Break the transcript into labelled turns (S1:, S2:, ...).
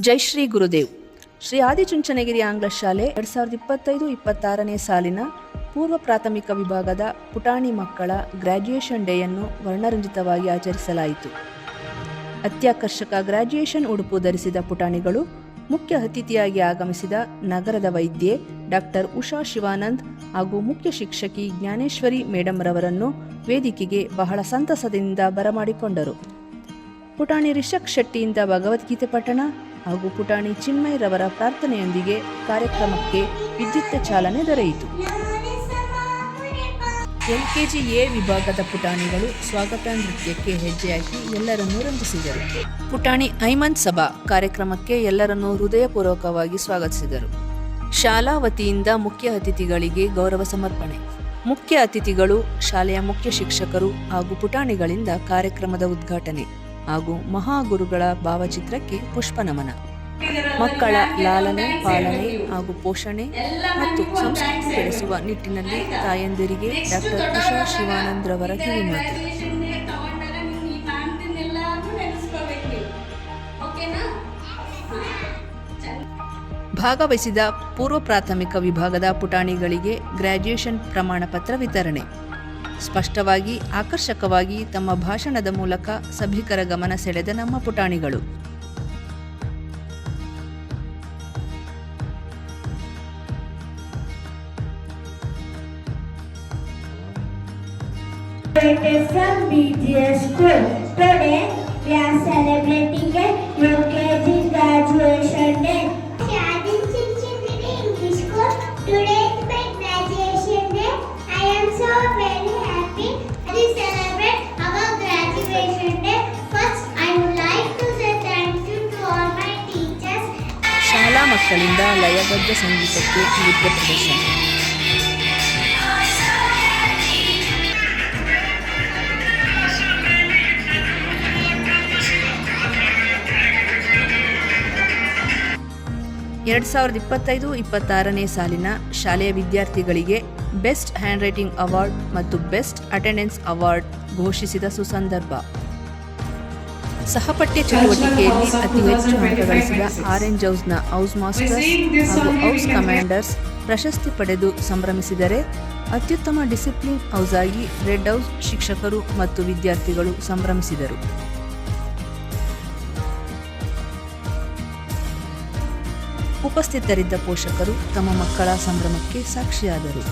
S1: ಜೈ ಶ್ರೀ ಗುರುದೇವ್. ಶ್ರೀ ಆದಿಚುಂಚನಗಿರಿ ಆಂಗ್ಲ ಶಾಲೆ 2025-26ನೇ ಸಾಲಿನ ಪೂರ್ವ ಪ್ರಾಥಮಿಕ ವಿಭಾಗದ ಪುಟಾಣಿ ಮಕ್ಕಳ ಗ್ರ್ಯಾಜುಯೇಷನ್ ಡೇಯನ್ನು ವರ್ಣರಂಜಿತವಾಗಿ ಆಚರಿಸಲಾಯಿತು. ಅತ್ಯಾಕರ್ಷಕ ಗ್ರ್ಯಾಜುಯೇಷನ್ ಉಡುಪು ಧರಿಸಿದ ಪುಟಾಣಿಗಳು ಮುಖ್ಯ ಅತಿಥಿಯಾಗಿ ಆಗಮಿಸಿದ ನಗರದ ವೈದ್ಯೆ ಡಾಕ್ಟರ್ ಉಷಾ ಶಿವಾನಂದ್ ಹಾಗೂ ಮುಖ್ಯ ಶಿಕ್ಷಕಿ ಜ್ಞಾನೇಶ್ವರಿ ಮೇಡಮ್ ರವರನ್ನು ವೇದಿಕೆಗೆ ಬಹಳ ಸಂತಸದಿಂದ ಬರಮಾಡಿಕೊಂಡರು. ಪುಟಾಣಿ ರಿಷಕ್ ಶೆಟ್ಟಿಯಿಂದ ಭಗವದ್ಗೀತೆ ಪಠಣ ಹಾಗೂ ಪುಟಾಣಿ ಚಿನ್ಮಯ್ ರವರ ಪ್ರಾರ್ಥನೆಯೊಂದಿಗೆ ಕಾರ್ಯಕ್ರಮಕ್ಕೆ ವಿದ್ಯುಕ್ತ ಚಾಲನೆ ದೊರೆಯಿತು. LKG A ವಿಭಾಗದ ಪುಟಾಣಿಗಳು ಸ್ವಾಗತ ನೃತ್ಯಕ್ಕೆ ಹೆಜ್ಜೆ ಹಾಕಿ ಎಲ್ಲರನ್ನೂ ರಂಜಿಸಿದರು. ಪುಟಾಣಿ ಐಮನ್ ಸಭಾ ಕಾರ್ಯಕ್ರಮಕ್ಕೆ ಎಲ್ಲರನ್ನೂ ಹೃದಯಪೂರ್ವಕವಾಗಿ ಸ್ವಾಗತಿಸಿದರು. ಶಾಲಾ ವತಿಯಿಂದ ಮುಖ್ಯ ಅತಿಥಿಗಳಿಗೆ ಗೌರವ ಸಮರ್ಪಣೆ. ಮುಖ್ಯ ಅತಿಥಿಗಳು ಶಾಲೆಯ ಮುಖ್ಯ ಶಿಕ್ಷಕರು ಹಾಗೂ ಪುಟಾಣಿಗಳಿಂದ ಕಾರ್ಯಕ್ರಮದ ಉದ್ಘಾಟನೆ ಹಾಗೂ ಮಹಾಗುರುಗಳ ಭಾವಚಿತ್ರಕ್ಕೆ ಪುಷ್ಪ ನಮನ. ಮಕ್ಕಳ ಲಾಲನೆ, ಪಾಲನೆ ಹಾಗೂ ಪೋಷಣೆ ಮತ್ತು ಸಂಸ್ಕೃತಿ ಬೆಳೆಸುವ ನಿಟ್ಟಿನಲ್ಲಿ ತಾಯಂದಿರಿಗೆ ಡಾಕ್ಟರ್ ಉಷಾ ಶಿವಾನಂದ್ ರವರ ಕಿವಿಮಾತು. ಭಾಗವಹಿಸಿದ ಪೂರ್ವ ಪ್ರಾಥಮಿಕ ವಿಭಾಗದ ಪುಟಾಣಿಗಳಿಗೆ ಗ್ರ್ಯಾಜುಯೇಷನ್ ಪ್ರಮಾಣ ಪತ್ರ ವಿತರಣೆ. ಸ್ಪಷ್ಟವಾಗಿ ಆಕರ್ಷಕವಾಗಿ ತಮ್ಮ ಭಾಷಣದ ಮೂಲಕ ಸಭಿಕರ ಗಮನ ಸೆಳೆದ ನಮ್ಮ ಪುಟಾಣಿಗಳು.
S2: From BGS School. Today we are celebrating a UKG graduation day. Adinchinchiniri English School. Today is my graduation day. I am so very happy to celebrate our graduation day. First, I would like to say thank you to all my teachers.
S1: ಶಾಲಾ ಮಕ್ಕಳಿಂದ ಲಯಬದ್ಧ ಸಂಗೀತಕ್ಕೆ ನೃತ್ಯ ಪ್ರದರ್ಶನ. ಎರಡು 2025-26ನೇ ಸಾಲಿನ ಶಾಲೆಯ ವಿದ್ಯಾರ್ಥಿಗಳಿಗೆ best hand writing award ಮತ್ತು ಬೆಸ್ಟ್ ಅಟೆಂಡೆನ್ಸ್ ಅವಾರ್ಡ್ ಘೋಷಿಸಿದ ಸುಸಂದರ್ಭ. ಸಹಪಠ್ಯ ಚಟುವಟಿಕೆಯಲ್ಲಿ ಅತಿ ಹೆಚ್ಚು ಅಂಕ ಗಳಿಸಿದ ಆರೆಂಜ್ ಹೌಸ್ನ ಹೌಸ್ ಮಾಸ್ಟರ್ಸ್ ಹಾಗೂ ಹೌಸ್ ಕಮಾಂಡರ್ಸ್ ಪ್ರಶಸ್ತಿ ಪಡೆದು ಸಂಭ್ರಮಿಸಿದರೆ, ಅತ್ಯುತ್ತಮ ಡಿಸಿಪ್ಲಿನ್ ಹೌಸ್ ಆಗಿ ರೆಡ್ ಹೌಸ್ ಶಿಕ್ಷಕರು ಮತ್ತು ವಿದ್ಯಾರ್ಥಿಗಳು ಸಂಭ್ರಮಿಸಿದರು. ಉಪಸ್ಥಿತರಿದ್ದ ಪೋಷಕರು ತಮ್ಮ ಮಕ್ಕಳ ಸಂಭ್ರಮಕ್ಕೆ ಸಾಕ್ಷಿಯಾದರು.